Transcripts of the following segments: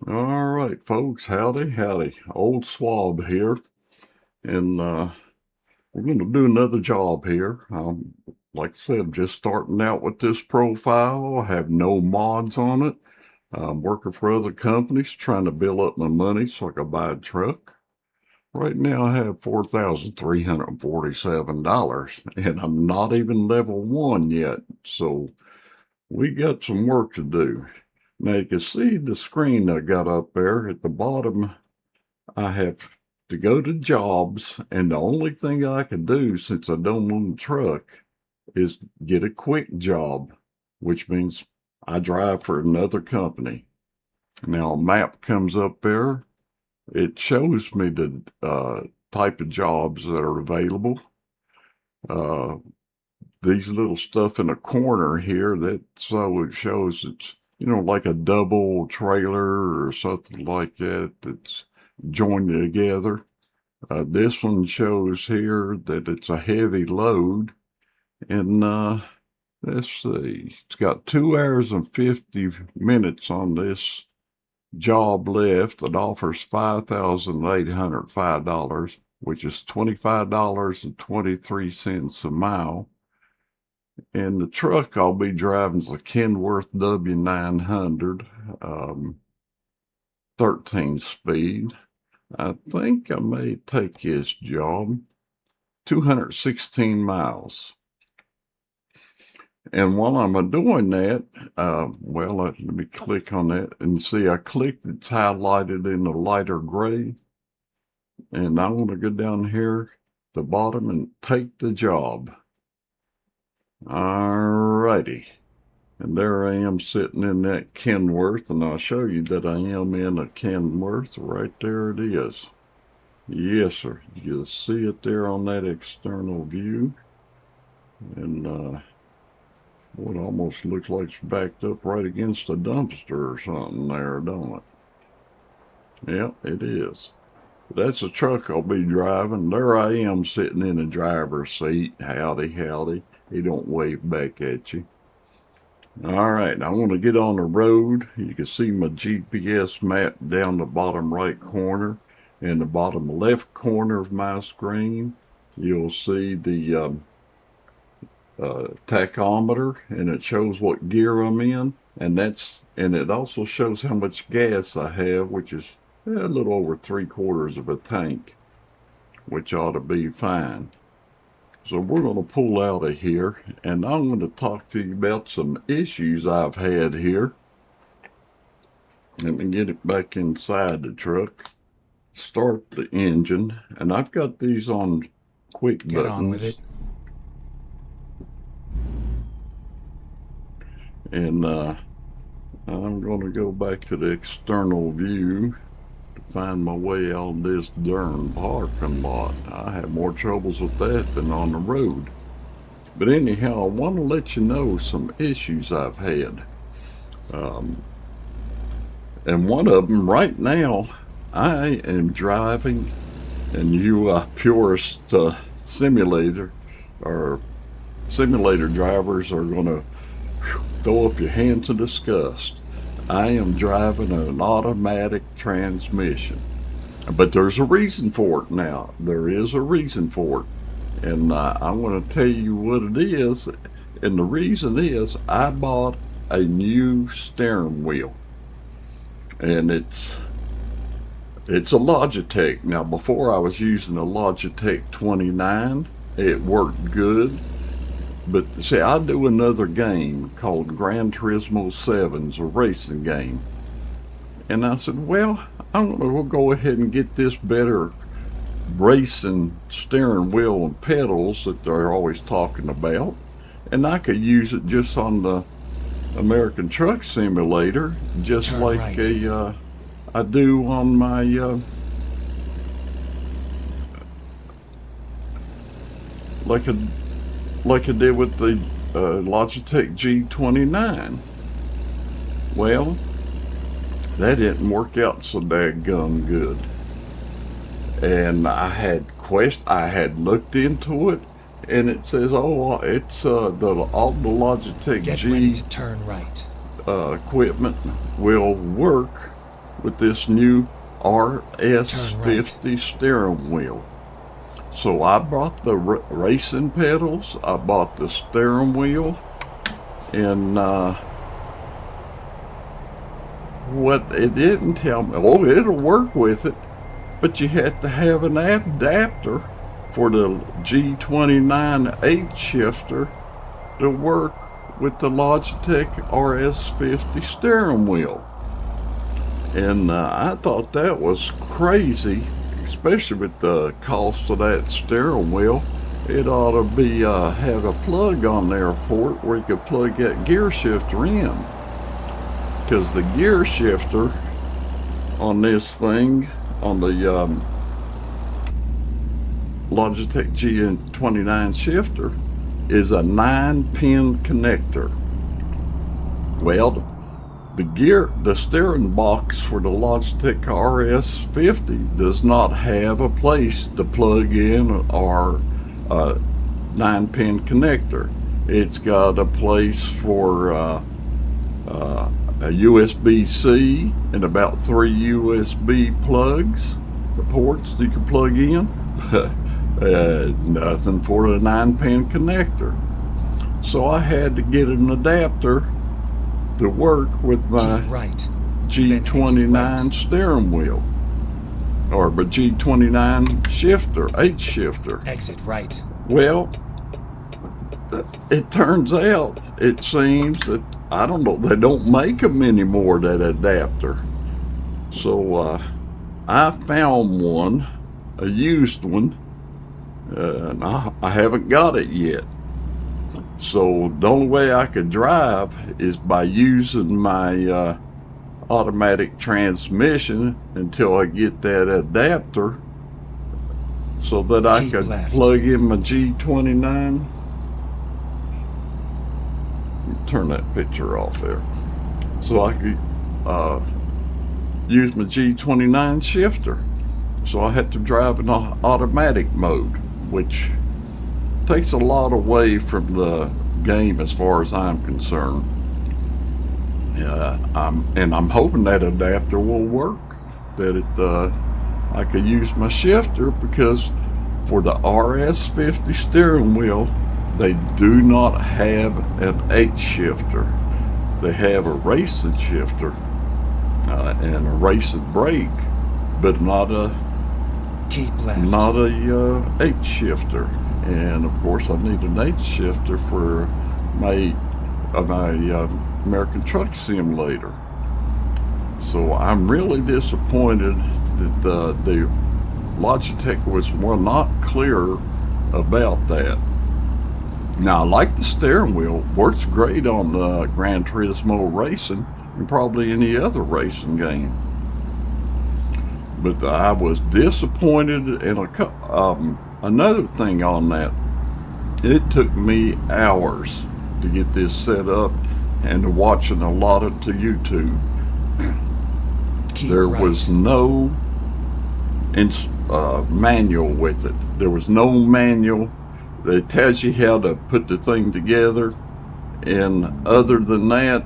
All right, folks, howdy. Old Swab here, and we're going to do another job here. Like I said, just starting out with this profile. I have no mods on it. I'm working for other companies, trying to build up my money so I can buy a truck. Right now, I have $4,347, and I'm not even level 1 yet, so we got some work to do. Now, you can see the screen I got up there at the bottom. I have to go to jobs, and the only thing I can do since I don't own a truck is get a quick job, which means I drive for another company. Now, a map comes up there. It shows me the type of jobs that are available. Uh, these little stuff in the corner here, that's how it shows it's, like a double trailer or something like that that's joined together. This one shows here that it's a heavy load, and let's see, it's got 2 hours and 50 minutes on this job left. It offers $5,805, which is $25.23 a mile. And the truck I'll be driving is a Kenworth W900, 13 speed. I think I may take his job. 216 miles. And while I'm doing that, let me click on that and see I clicked, it's highlighted in the lighter gray. And I want to go down here the bottom and take the job. Alrighty. And there I am sitting in that Kenworth, and I'll show you that I am in a Kenworth. Right there it is. Yes, sir. You'll see it there on that external view. And it almost looks like it's backed up right against a dumpster or something there, don't it? Yep, it is. That's a truck I'll be driving. There I am sitting in the driver's seat. Howdy. He don't wave back at you. All right, I want to get on the road. You can see my GPS map down the bottom right corner. In the bottom left corner of my screen, you'll see the tachometer, and it shows what gear I'm in, and it also shows how much gas I have, which is a little over 3/4 of a tank, which ought to be fine. So we're going to pull out of here, and I'm going to talk to you about some issues I've had here. Let me get it back inside the truck. Start the engine, and I've got these on quick buttons. Get on with it. And I'm going to go back to the external view to find my way out of this darn parking lot. I have more troubles with that than on the road. But anyhow, I want to let you know some issues I've had. And one of them right now, I am driving, and you purist simulator drivers are going to throw up your hands in disgust. I am driving an automatic transmission. But there's a reason for it now. There is a reason for it. And I want to tell you what it is. And the reason is I bought a new steering wheel. And it's a Logitech. Now, before I was using a Logitech 29. It worked good. But see, I do another game called Gran Turismo 7, a racing game. And I said, well, I'm going to go ahead and get this better racing steering wheel and pedals that they're always talking about. And I could use it just on the American Truck Simulator, just Turn like right. I do on my like I did with the Logitech G29. Well, that didn't work out so daggum good. And I had looked into it, and it says, oh, it's all the Logitech Get G ready to turn right. equipment will work with this new RS50 steering wheel. So I bought the racing pedals, I bought the steering wheel, and what it didn't tell me, oh, it'll work with it, but you had to have an adapter for the G29H shifter to work with the Logitech RS50 steering wheel. And I thought that was crazy, especially with the cost of that steering wheel. It ought to be have a plug on there for it where you could plug that gear shifter in, because the gear shifter on this thing, on the Logitech G29 shifter, is a 9-pin connector. Well, the steering box for the Logitech RS50 does not have a place to plug in our 9-pin connector. It's got a place for a USB-C and about 3 USB plugs, the ports you can plug in. Nothing for the 9-pin connector. So I had to get an adapter to work with my G29 steering wheel, or my G29 shifter, H shifter. Exit right. Well, it turns out, it seems that, I don't know, they don't make them anymore, that adapter. So I found one, a used one, and I haven't got it yet. So the only way I could drive is by using my automatic transmission until I get that adapter, so that I could plug in my G29. Turn that picture off there. So I could use my G29 shifter. So I had to drive in automatic mode, which takes a lot away from the game as far as I'm concerned. I'm hoping that adapter will work, that I could use my shifter, because for the RS50 steering wheel, they do not have an H shifter. They have a racing shifter and a racing brake, but not a H shifter. And of course, I need an H shifter for my American Truck Simulator. So I'm really disappointed that the Logitech was not clear about that. Now, I like the steering wheel, works great on the Gran Turismo racing and probably any other racing game. But I was disappointed in another thing on that. It took me hours to get this set up and to watching a lot of to YouTube. There was no manual with it. There was no manual that tells you how to put the thing together, and other than that,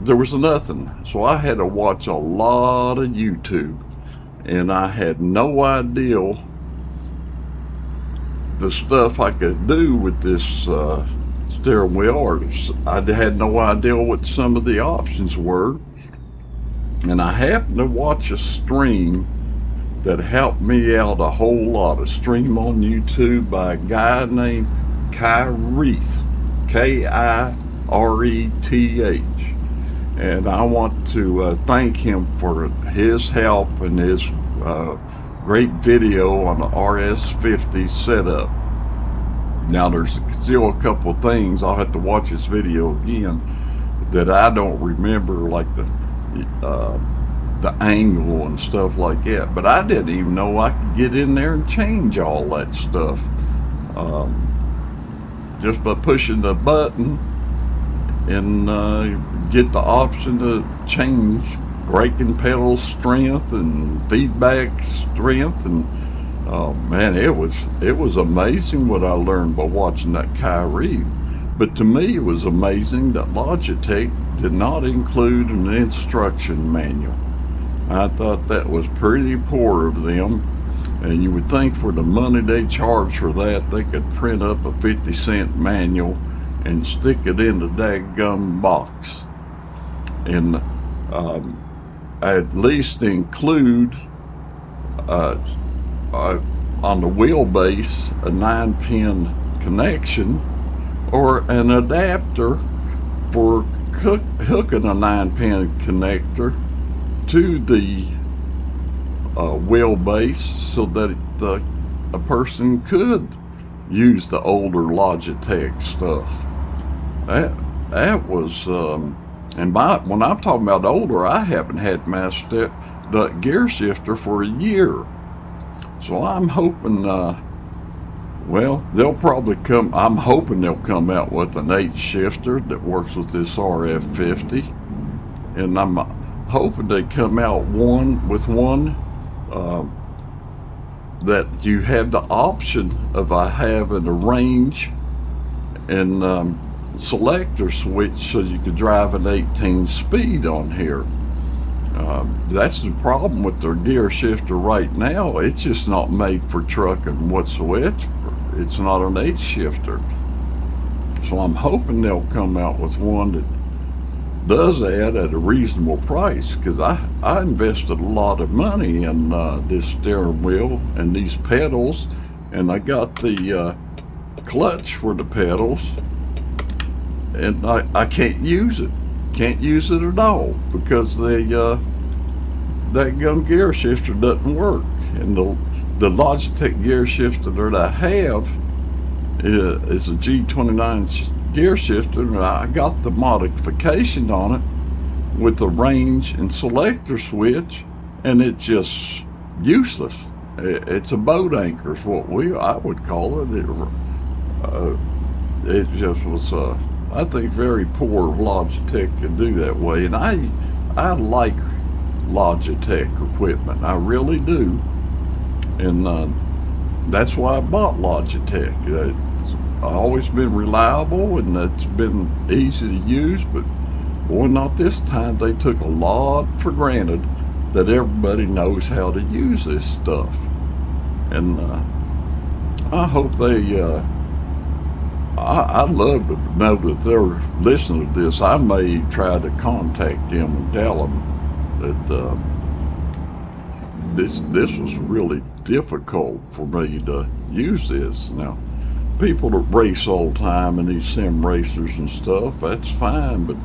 there was nothing. So I had to watch a lot of YouTube, and I had no idea the stuff I could do with this steering wheel, or I had no idea what some of the options were. And I happened to watch a stream that helped me out a whole lot. A stream on YouTube by a guy named Kireth, Kireth. And I want to thank him for his help and his great video on the RS50 setup. Now, there's still a couple of things, I'll have to watch this video again, that I don't remember, like the angle and stuff like that. But I didn't even know I could get in there and change all that stuff just by pushing the button and get the option to change braking pedal strength and feedback strength. And oh man, it was amazing what I learned by watching that Kireth. But to me, it was amazing that Logitech did not include an instruction manual. I thought that was pretty poor of them, and you would think for the money they charge for that, they could print up a 50-cent manual and stick it in the daggum box, and at least include on the wheelbase a 9-pin connection or an adapter for hooking a 9-pin connector to the wheelbase so that a person could use the older Logitech stuff. That was, and when I'm talking about older, I haven't had my the gear shifter for a year. So I'm hoping, well, they'll probably I'm hoping they'll come out with an 8 shifter that works with this RF50. And I'm hoping they come out with one that you have the option of having a range and selector switch so you could drive an 18 speed on here. That's the problem with their gear shifter right now. It's just not made for trucking whatsoever. It's not an 8 shifter. So I'm hoping they'll come out with one that does that at a reasonable price, because I invested a lot of money in this steering wheel and these pedals, and I got the clutch for the pedals, and I can't use it. Can't use it at all because that gun gear shifter doesn't work. And the Logitech gear shifter that I have is a G29 gear shifter, and I got the modification on it with the range and selector switch, and it's just useless. It's a boat anchor is what I would call it. It just was I think very poor of Logitech to do that way. And I like Logitech equipment, I really do, and that's why I bought Logitech. It's always been reliable and it's been easy to use, but boy, not this time. They took a lot for granted that everybody knows how to use this stuff, and I hope they I'd love to know that they're listening to this. I may try to contact them and tell them that this was really difficult for me to use this. Now, people that race all the time and these sim racers and stuff, that's fine, but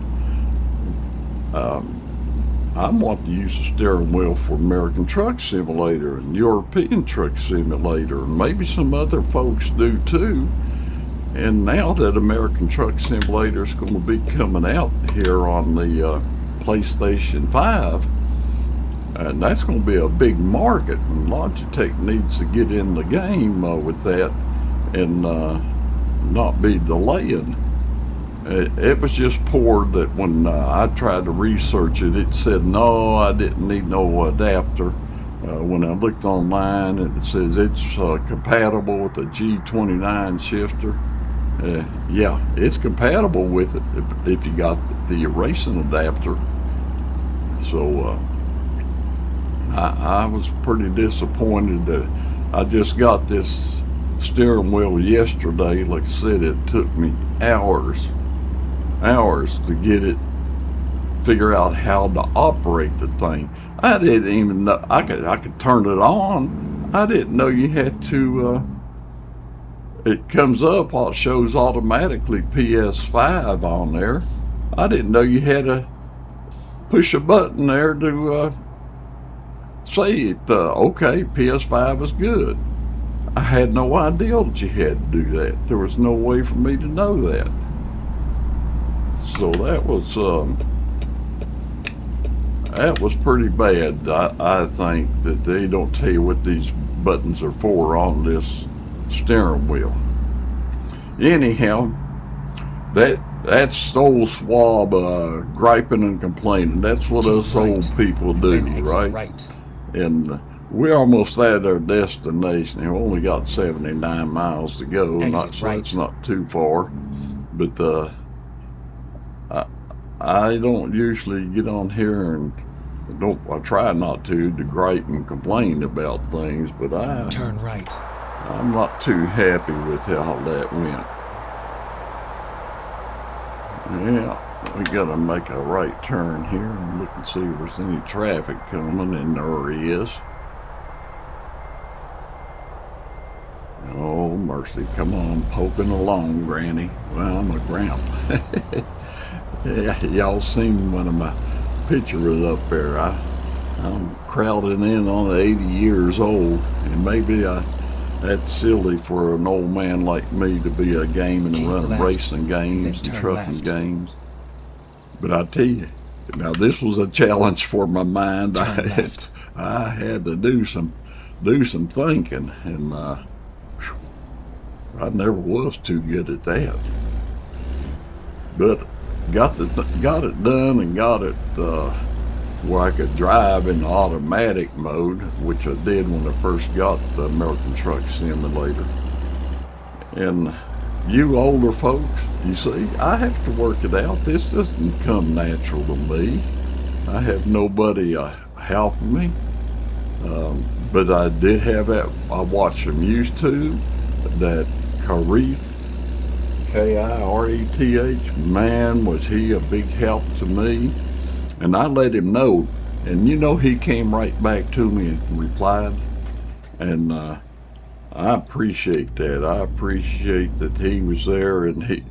I want to use the steering wheel for American Truck Simulator and European Truck Simulator, and maybe some other folks do too. And now that American Truck Simulator is going to be coming out here on the PlayStation 5, and that's going to be a big market, and Logitech needs to get in the game with that and not be delaying. It was just poor that when I tried to research it, it said no, I didn't need no adapter. When I looked online, it says it's compatible with the G29 shifter. Yeah, it's compatible with it if you got the racing adapter. So I was pretty disappointed that I just got this steering wheel yesterday. Like I said, it took me hours to get it, figure out how to operate the thing. I didn't even know I could turn it on. I didn't know you had to it comes up, it shows automatically PS5 on there. I didn't know you had to push a button there to say it, okay, PS5 is good. I had no idea that you had to do that. There was no way for me to know that. So that was pretty bad. I think that they don't tell you what these buttons are for on this steering wheel. Anyhow, that's old OLDSWAB griping and complaining. That's what us old people do, right? And we're almost at our destination. We've only got 79 miles to go. So it's not too far. But I don't usually get on here and I try not to gripe and complain about things, but Turn right. I'm not too happy with how that went. Yeah, we gotta make a right turn here and look and see if there's any traffic coming, and there is. Oh, mercy. Come on, poking along, Granny. Well, I'm a grandpa. Yeah, y'all seen one of my pictures up there. I'm crowding in on the 80 years old, and maybe that's silly for an old man like me to be a gaming and running racing games and trucking games. But I tell you, now this was a challenge for my mind. I had to do some thinking, and I never was too good at that. But got it done, and got it where I could drive in automatic mode, which I did when I first got the American Truck Simulator. And you older folks, you see, I have to work it out. This doesn't come natural to me. I have nobody helping me. But I did have that. I watched some YouTube, that Kareth, K-I-R-E-T-H, man, was he a big help to me. And I let him know, and you know, he came right back to me and replied, and I appreciate that. I appreciate that he was there, and he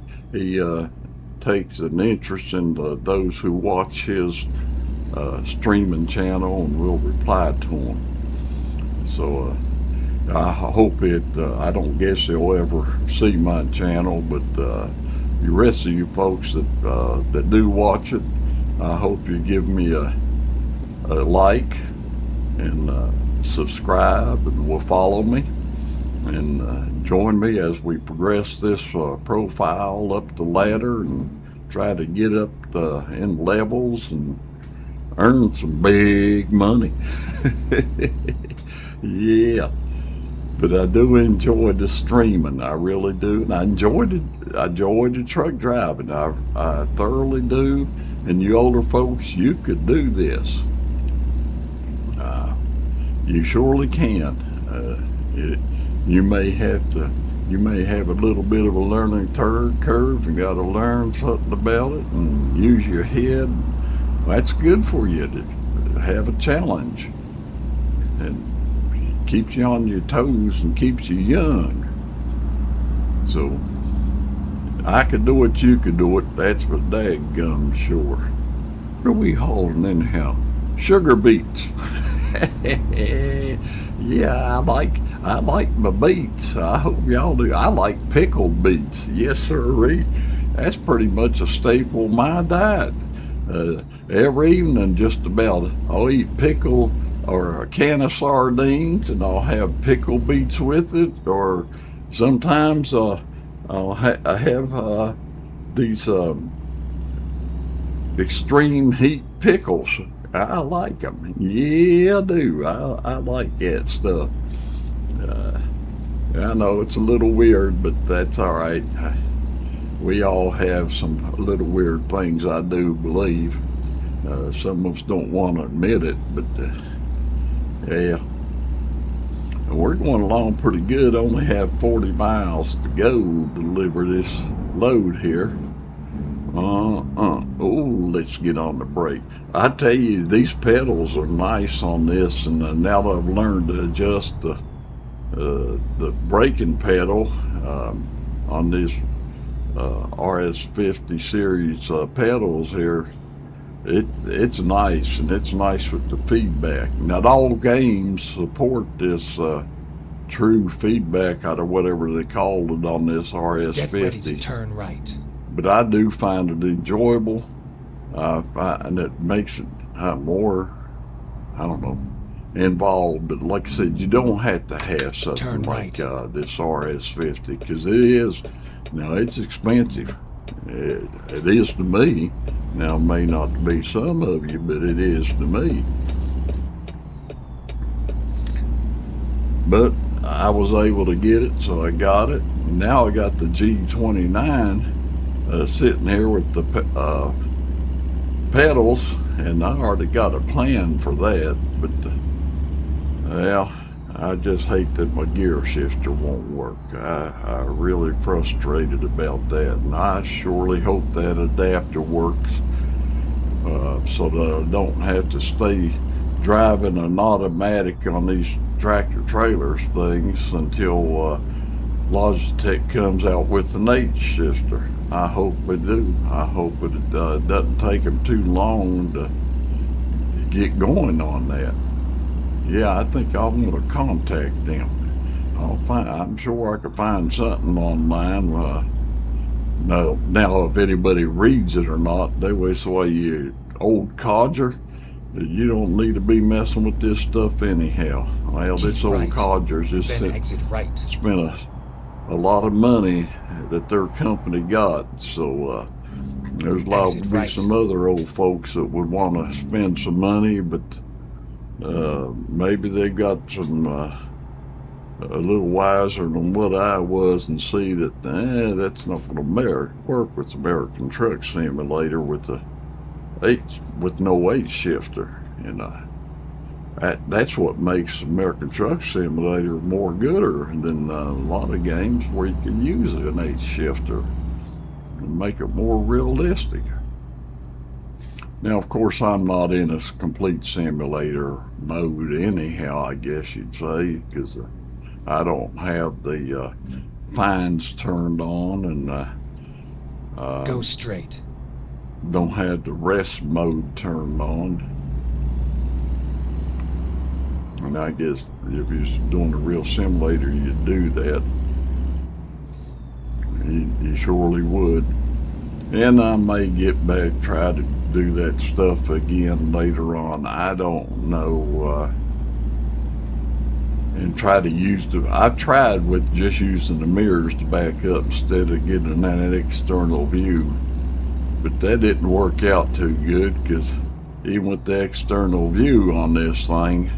takes an interest in those who watch his streaming channel, and will reply to him. So I hope I don't guess he'll ever see my channel, but the rest of you folks that do watch it, I hope you give me a like and subscribe, and will follow me, and join me as we progress this profile up the ladder and try to get up in levels and earn some big money. Yeah. But I do enjoy the streaming, I really do, and I enjoy the truck driving. I thoroughly do, and you older folks, you could do this. You surely can. You may have a little bit of a learning curve, and got to learn something about it and use your head. That's good for you to have a challenge, and keeps you on your toes and keeps you young. So I could do it, you could do it. That's for daggum sure. What are we hauling anyhow? Sugar beets. Yeah, I like my beets. I hope y'all do. I like pickled beets. Yes, sir. That's pretty much a staple of my diet. Every evening, just about, I'll eat pickle or a can of sardines, and I'll have pickled beets with it. Or sometimes I have these extreme heat pickles. I like them. Yeah, I do. I like that stuff. I know it's a little weird, but that's all right. We all have some little weird things, I do believe. Some of us don't want to admit it, but yeah. We're going along pretty good. Only have 40 miles to go to deliver this load here. Oh, let's get on the brake. I tell you, these pedals are nice on this, and now that I've learned to adjust the braking pedal on these RS50 series pedals here, it's nice, and it's nice with the feedback. Not all games support this true feedback out of whatever they called it on this RS50. Get ready to turn right. But I do find it enjoyable, and it makes it more, I don't know, involved. But like I said, you don't have to have something like this RS50, because it is, it's expensive. It is to me. Now, it may not be some of you, but it is to me. But I was able to get it, so I got it. Now I got the G29 sitting here with the pedals, and I already got a plan for that, but well, I just hate that my gear shifter won't work. I'm really frustrated about that, and I surely hope that adapter works so that I don't have to stay driving an automatic on these tractor trailers things until Logitech comes out with an H shifter. I hope they do. I hope it doesn't take them too long to get going on that. Yeah, I think I'm going to contact them. I'm sure I could find something online. No, now if anybody reads it or not, they will say, you old codger, you don't need to be messing with this stuff anyhow. Well, Keep this old right. codger's just Then exit right. spent a lot of money that their company got, so there's liable to be some other old folks that would want to spend some money, but maybe they got some a little wiser than what I was and see that that's not going to work with American Truck Simulator with no H shifter, and that's what makes American Truck Simulator more gooder than a lot of games where you can use an H shifter and make it more realistic. Now, of course, I'm not in a complete simulator mode anyhow, I guess you'd say, because I don't have the fines turned on, and Go straight. don't have the rest mode turned on. And I guess if you're doing a real simulator, you'd do that. You surely would. And I may get back, try to do that stuff again later on. I don't know. And try to use I've tried with just using the mirrors to back up instead of getting that external view. But that didn't work out too good, because even with the external view on this thing,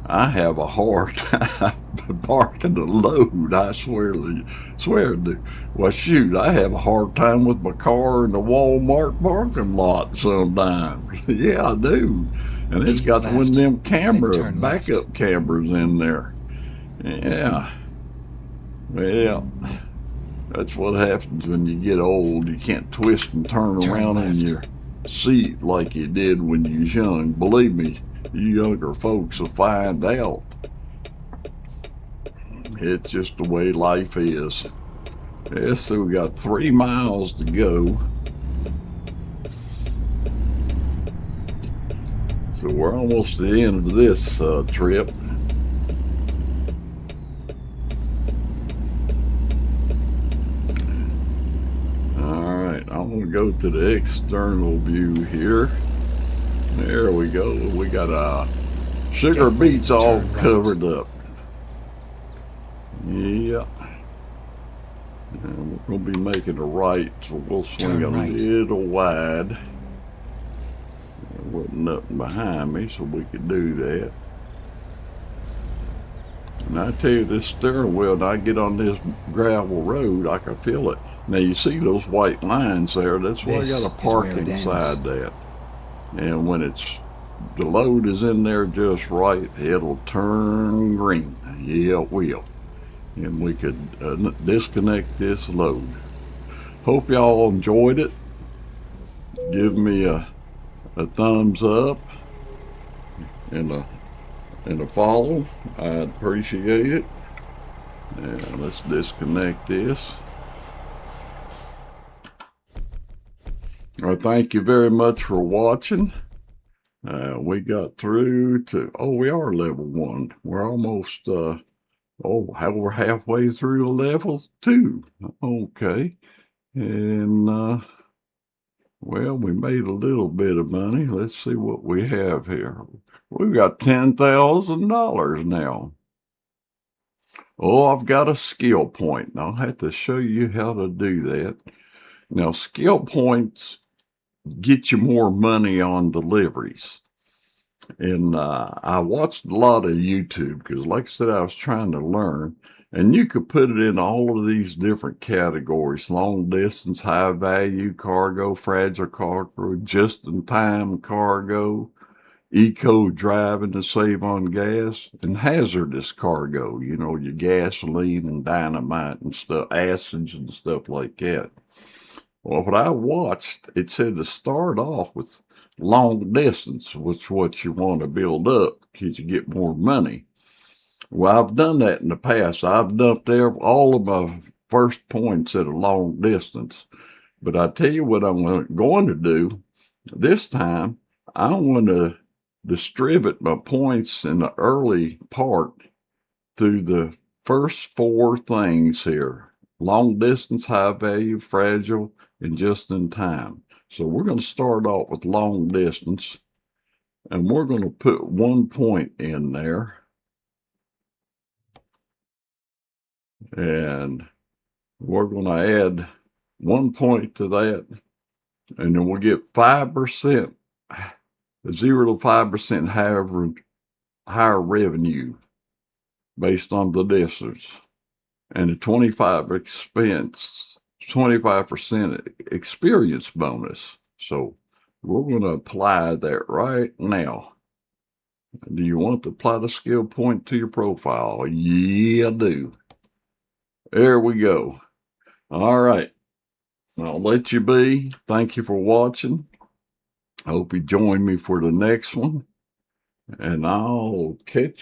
I have a hard time parking the load. I swear to do. Well, shoot, I have a hard time with my car in the Walmart parking lot sometimes. Yeah, I do. And it's got one of them backup cameras in there. Yeah. Well, that's what happens when you get old. You can't twist and turn around in your seat like you did when you was young. Believe me, you younger folks will find out. It's just the way life is. Yeah, so we got 3 miles to go. So we're almost at the end of this trip. All right, I'm going to go to the external view here. There we go. We got sugar beets all covered up. Yeah. And we're going to be making a right, so we'll swing a little wide. There wasn't nothing behind me, so we could do that. And I tell you, this steering wheel, when I get on this gravel road, I can feel it. Now you see those white lines there, that's why I got to park inside that. And when the load is in there just right, it'll turn green. Yeah, it will. And we could disconnect this load. Hope y'all enjoyed it. Give me a thumbs up and a follow. I'd appreciate it. Now let's disconnect this. Well, thank you very much for watching. We got through to, we are level 1. We're almost, we're halfway through level 2. Okay. And, well, we made a little bit of money. Let's see what we have here. We've got $10,000 now. Oh, I've got a skill point. I'll have to show you how to do that. Now, skill points get you more money on deliveries. And I watched a lot of YouTube because, like I said, I was trying to learn. And you could put it in all of these different categories: long distance, high value cargo, fragile cargo, just in time cargo, eco driving to save on gas, and hazardous cargo, you know, your gasoline and dynamite and stuff, acids and stuff like that. Well, what I watched, it said to start off with long distance, which is what you want to build up because you get more money. Well, I've done that in the past. I've dumped all of my first points at a long distance. But I tell you what I'm going to do this time. I'm going to distribute my points in the early part through the first four things here: long distance, high value, fragile, and just in time. So we're going to start off with long distance, and we're going to put 1 point in there. And we're going to add 1 point to that, and then we'll get 5%, 0 to 5% higher revenue based on the distance, and a 25% experience bonus. So we're going to apply that right now. Do you want to apply the skill point to your profile? Yeah, I do. There we go. All right. I'll let you be. Thank you for watching. I hope you join me for the next one, and I'll catch you.